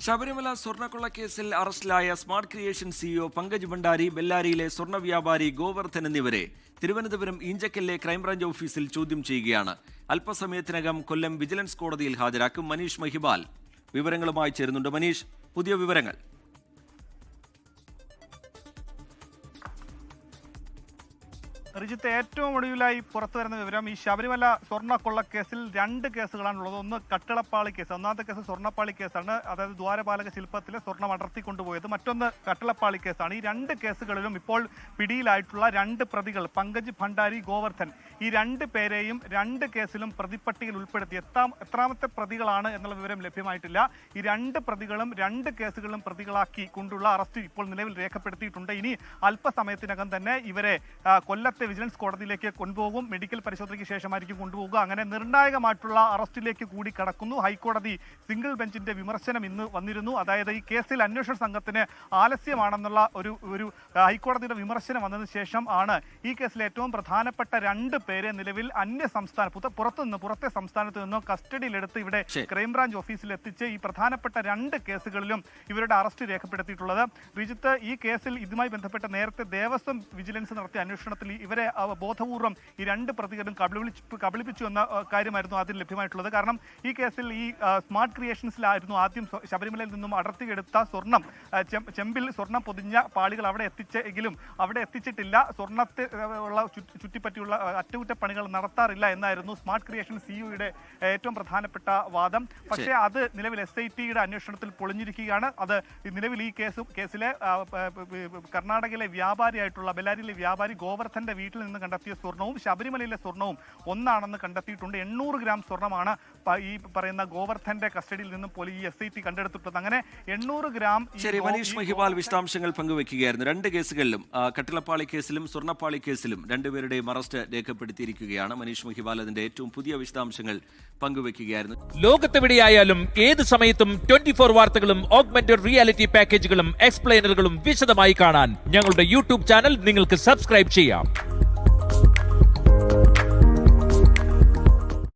ശബരിമല സ്വർണ്ണക്കൊള്ളക്കേസിൽ അറസ്റ്റിലായ smart creation CEO Pankaj Bhandari, ബെല്ലാരിയിലെ സ്വർണ്ണ വ്യാപാരി ഗോവർദ്ധൻ എന്നിവരെ തിരുവനന്തപുരം ഈഞ്ചക്കലിലെ ക്രൈംബ്രാഞ്ച് ഓഫീസിൽ ചോദ്യം ചെയ്യുകയാണ്. അല്പസമയത്തിനകം കൊല്ലം വിജിലൻസ് കോടതിയിൽ ഹാജരാക്കും. മനീഷ് മഹിബാൽ വിവരങ്ങളുമായി ചേരുന്നുണ്ട്. മനീഷ്, പുതിയ വിവരങ്ങൾ. റിജിത്ത്, ഏറ്റവും ഒടുവിലായി പുറത്തു വരുന്ന വിവരം, ഈ ശബരിമല സ്വർണ്ണക്കൊള്ളക്കേസിൽ 2 കേസുകളാണുള്ളത്. ഒന്ന് കട്ടിളപ്പാളി കേസ്, ഒന്നാമത്തെ കേസ് സ്വർണ്ണപ്പാളി കേസാണ്, അതായത് ദ്വാരപാലക ശില്പത്തിലെ സ്വർണ്ണം അടർത്തിക്കൊണ്ടുപോയത്. മറ്റൊന്ന് കട്ടിളപ്പാളി കേസാണ്. ഈ 2 കേസുകളിലും ഇപ്പോൾ പിടിയിലായിട്ടുള്ള 2 പ്രതികൾ, പങ്കജ് ഭണ്ഡാരി, ഗോവർദ്ധൻ, ഈ 2 പേരെയും 2 കേസിലും പ്രതിപ്പട്ടികയിൽ ഉൾപ്പെടുത്തി. എത്രാമത്തെ പ്രതികളാണ് എന്നുള്ള വിവരം ലഭ്യമായിട്ടില്ല. ഈ 2 പ്രതികളും 2 കേസുകളിലും പ്രതികളാക്കി കൊണ്ടുള്ള അറസ്റ്റ് ഇപ്പോൾ നിലവിൽ രേഖപ്പെടുത്തിയിട്ടുണ്ട്. ഇനി അല്പസമയത്തിനകം തന്നെ ഇവരെ കൊല്ലത്തെ വിജിലൻസ് കോടതിയിലേക്ക് കൊണ്ടുപോകും. മെഡിക്കൽ പരിശോധനയ്ക്ക് ശേഷമായിരിക്കും കൊണ്ടുപോകുക. അങ്ങനെ നിർണായകമായിട്ടുള്ള അറസ്റ്റിലേക്ക് കൂടി കടക്കുന്നു. ഹൈക്കോടതി സിംഗിൾ ബെഞ്ചിന്റെ വിമർശനം ഇന്ന് വന്നിരുന്നു. അതായത് ഈ കേസിൽ അന്വേഷണ സംഘത്തിന് ആലസ്യമാണെന്നുള്ള ഒരു ഹൈക്കോടതിയുടെ വിമർശനം വന്നതിന് ശേഷം ആണ് ഈ കേസിലെ ഏറ്റവും പ്രധാനപ്പെട്ട 2 പേരെ നിലവിൽ പുറത്തെ സംസ്ഥാനത്ത് നിന്നോ കസ്റ്റഡിയിലെടുത്ത് ഇവിടെ ക്രൈംബ്രാഞ്ച് ഓഫീസിൽ എത്തിച്ച് ഈ പ്രധാനപ്പെട്ട 2 കേസുകളിലും ഇവരുടെ അറസ്റ്റ് രേഖപ്പെടുത്തിയിട്ടുള്ളത്. റിജിത്ത്, ഈ കേസിൽ ഇതുമായി ബന്ധപ്പെട്ട നേരത്തെ ദേവസ്വം വിജിലൻസ് നടത്തിയ അന്വേഷണത്തിൽ ഇവരെ ബോധപൂർവം ഈ 2 പ്രതികളും കബളിപ്പിച്ചു എന്ന കാര്യമായിരുന്നു ആദ്യം ലഭ്യമായിട്ടുള്ളത്. കാരണം ഈ കേസിൽ ഈ സ്മാർട്ട് ക്രിയേഷൻസിലായിരുന്നു ആദ്യം ശബരിമലയിൽ നിന്നും അടർത്തിയെടുത്ത സ്വർണം, ചെമ്പിൽ സ്വർണം പൊതിഞ്ഞ പാളികൾ അവിടെ എത്തിച്ചെങ്കിലും അവിടെ എത്തിച്ചിട്ടില്ല. സ്വർണത്തെ ഉള്ള ചുറ്റിപ്പറ്റിയുള്ള അറ്റകുറ്റപ്പണികൾ നടത്താറില്ല എന്നായിരുന്നു സ്മാർട്ട് ക്രിയേഷൻ സിഇഒയുടെ ഏറ്റവും പ്രധാനപ്പെട്ട വാദം. പക്ഷേ അത് നിലവിൽ SITയുടെ അന്വേഷണത്തിൽ പൊളിഞ്ഞിരിക്കുകയാണ്. അത് നിലവിൽ ഈ കേസിലെ കർണാടകയിലെ വ്യാപാരിയായിട്ടുള്ള ബെല്ലാരിയിലെ വ്യാപാരി ഗോവർദ്ധന്റെ വീട്ടിൽ നിന്ന് കണ്ടെത്തിയ സ്വർണവും ശബരിമലയിലെ സ്വർണവും ഒന്നാണെന്ന് കണ്ടെത്തിയിട്ടുണ്ട്. 800 ഗ്രാം സ്വർണ്ണമാണ് ഈ പറയുന്ന ഗോവർദ്ധന്റെ കസ്റ്റഡിയിൽ നിന്നും ഈ SIT കണ്ടെടുത്തിട്ടുള്ളത്. അങ്ങനെ 800 ഗ്രാം. ശരി, മനീഷ് മഹിബാൽ വിശദാംശങ്ങൾ പങ്കുവെക്കുകയായിരുന്നു. 2 കേസുകളിലും, കട്ടിളപ്പാളി കേസിലും സ്വർണ്ണപ്പാളി കേസിലും 2 പേരുടെയും അറസ്റ്റ് രേഖപ്പെടുത്തിയിരിക്കുകയാണ്. മനീഷ് മഹിബാൽ അതിന്റെ ഏറ്റവും പുതിയ വിശദാംശങ്ങൾ പങ്കുവെക്കുകയായിരുന്നു. ലോകത്തെവിടെയായാലും ഏത് സമയത്തും 24 വാർത്തകളും ഓഗ്മെന്റഡ് റിയാലിറ്റി പാക്കേജുകളും എക്സ്പ്ലെയിനറുകളും വിശദമായി കാണാൻ ഞങ്ങളുടെ യൂട്യൂബ് ചാനൽ നിങ്ങൾക്ക് സബ്സ്ക്രൈബ് ചെയ്യാം.